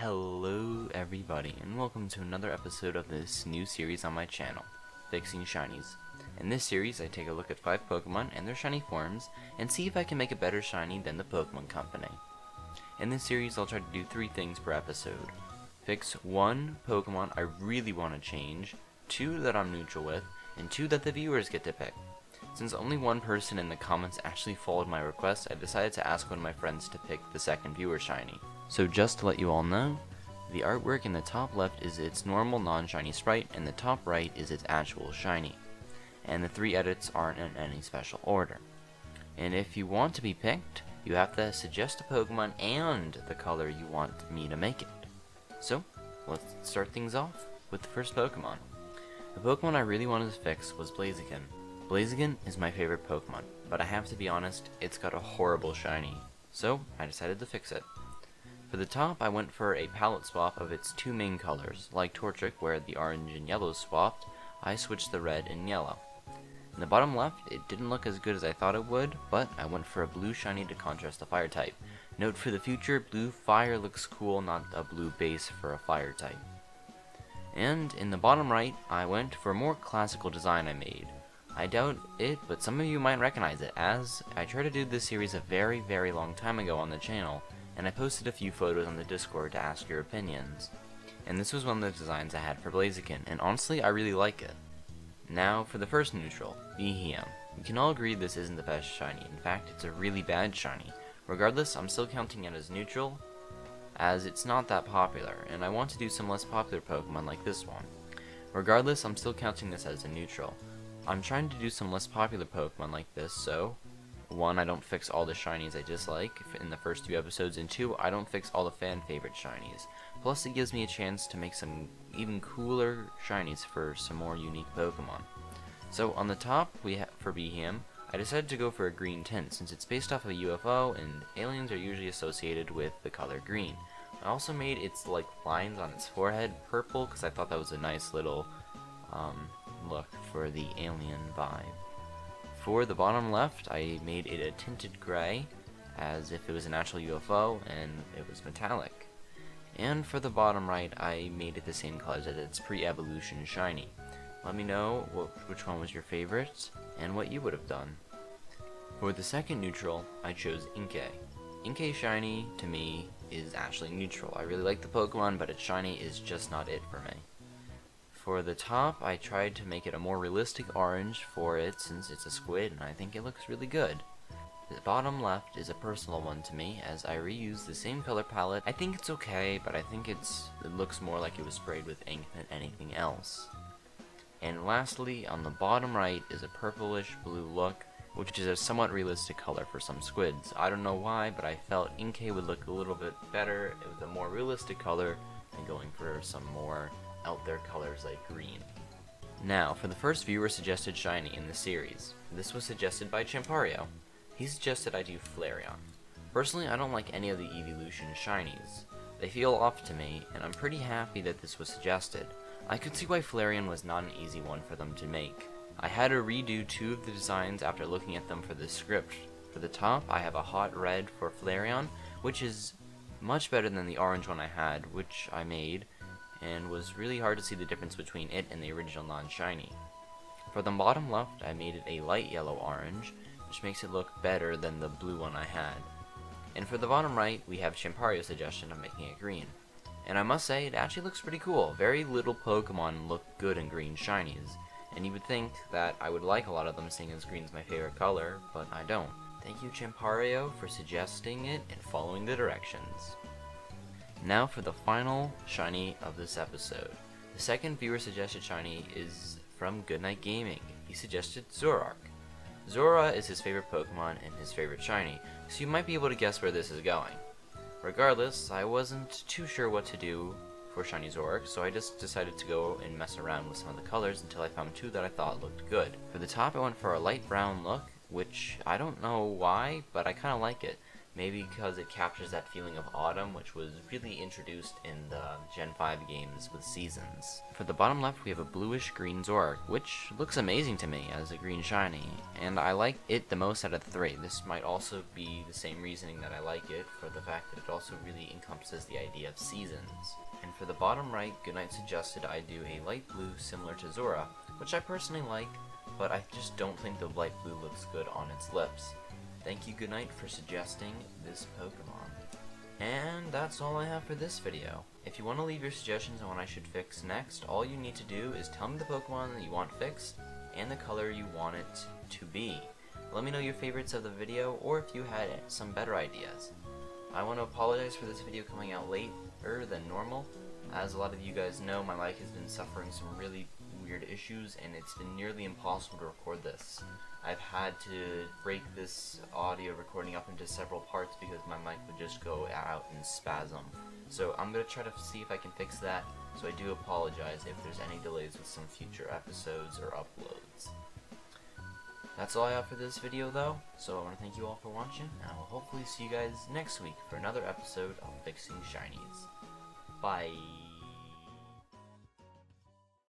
Hello everybody, and welcome to another episode of this new series on my channel, Fixing Shinies. In this series, I take a look at 5 Pokemon and their shiny forms, and see if I can make a better shiny than the Pokemon Company. In this series, I'll try to do 3 things per episode. Fix 1 Pokemon I really want to change, 2 that I'm neutral with, and 2 that the viewers get to pick. Since only one person in the comments actually followed my request, I decided to ask one of my friends to pick the second viewer shiny. So just to let you all know, the artwork in the top left is its normal non-shiny sprite, and the top right is its actual shiny. And the 3 edits aren't in any special order. And if you want to be picked, you have to suggest a Pokemon and the color you want me to make it. So, let's start things off with the first Pokemon. The Pokemon I really wanted to fix was Blaziken. Blaziken is my favorite Pokemon, but I have to be honest, it's got a horrible shiny. So, I decided to fix it. For the top, I went for a palette swap of its 2 main colors. Like Torchic, where the orange and yellow swapped, I switched the red and yellow. In the bottom left, it didn't look as good as I thought it would, but I went for a blue shiny to contrast the fire type. Note for the future, blue fire looks cool, not a blue base for a fire type. And in the bottom right, I went for a more classical design I made. I doubt it, but some of you might recognize it, as I tried to do this series a very long time ago on the channel, and I posted a few photos on the Discord to ask your opinions. And this was one of the designs I had for Blaziken, and honestly, I really like it. Now, for the first neutral, Behem. We can all agree this isn't the best shiny. In fact, it's a really bad shiny. Regardless, I'm still counting it as neutral, as it's not that popular, and I want to do some less popular Pokemon like this one. Regardless, I'm still counting this as a neutral. I'm trying to do some less popular Pokemon like this, so 1, I don't fix all the shinies I dislike in the first 2 episodes, and 2, I don't fix all the fan favorite shinies. Plus, it gives me a chance to make some even cooler shinies for some more unique Pokemon. So on the top, for Behem, I decided to go for a green tint since it's based off of a UFO and aliens are usually associated with the color green. I also made its lines on its forehead purple because I thought that was a nice little look for the alien vibe. For the bottom left, I made it a tinted gray, as if it was an actual UFO, and it was metallic. And for the bottom right, I made it the same colors as its pre-evolution shiny. Let me know which one was your favorite, and what you would have done. For the second neutral, I chose Inkay. Inkay shiny, to me, is actually neutral. I really like the Pokemon, but its shiny is just not it for me. For the top, I tried to make it a more realistic orange for it since it's a squid, and I think it looks really good. The bottom left is a personal one to me, as I reused the same color palette. I think it's okay, but I think it looks more like it was sprayed with ink than anything else. And lastly, on the bottom right is a purplish blue look, which is a somewhat realistic color for some squids. I don't know why, but I felt Inkay would look a little bit better with a more realistic color than going for some more out there colors like green. Now, for the first viewer suggested shiny in the series. This was suggested by Champario. He suggested I do Flareon. Personally, I don't like any of the evolution shinies. They feel off to me, and I'm pretty happy that this was suggested. I could see why Flareon was not an easy one for them to make. I had to redo 2 of the designs after looking at them for the script. For the top, I have a hot red for Flareon, which is much better than the orange one I had, which I made, and was really hard to see the difference between it and the original non-shiny. For the bottom left, I made it a light yellow-orange, which makes it look better than the blue one I had. And for the bottom right, we have Champario's suggestion of making it green. And I must say, it actually looks pretty cool. Very little Pokemon look good in green shinies, and you would think that I would like a lot of them seeing as green's my favorite color, but I don't. Thank you, Champario, for suggesting it and following the directions. Now for the final shiny of this episode. The second viewer suggested shiny is from Goodnight Gaming. He suggested Zoroark. Zora is his favorite Pokemon and his favorite shiny, so you might be able to guess where this is going. Regardless, I wasn't too sure what to do for shiny Zoroark, so I just decided to go and mess around with some of the colors until I found 2 that I thought looked good. For the top, I went for a light brown look, which I don't know why, but I kind of like it. Maybe because it captures that feeling of autumn, which was really introduced in the Gen 5 games with seasons. For the bottom left, we have a bluish green Zoroark, which looks amazing to me as a green shiny, and I like it the most out of the three. This might also be the same reasoning that I like it, for the fact that it also really encompasses the idea of seasons. And for the bottom right, Goodnight suggested I do a light blue similar to Zora, which I personally like, but I just don't think the light blue looks good on its lips. Thank you, Goodnight, for suggesting this Pokemon. And that's all I have for this video. If you want to leave your suggestions on what I should fix next, all you need to do is tell me the Pokemon that you want fixed, and the color you want it to be. Let me know your favorites of the video, or if you had some better ideas. I want to apologize for this video coming out later than normal. As a lot of you guys know, my mic has been suffering some really weird issues, and it's been nearly impossible to record this. I've had to break this audio recording up into several parts because my mic would just go out in spasm. So I'm going to try to see if I can fix that, so I do apologize if there's any delays with some future episodes or uploads. That's all I have for this video though, so I want to thank you all for watching, and I will hopefully see you guys next week for another episode of Fixing Shinies. Bye!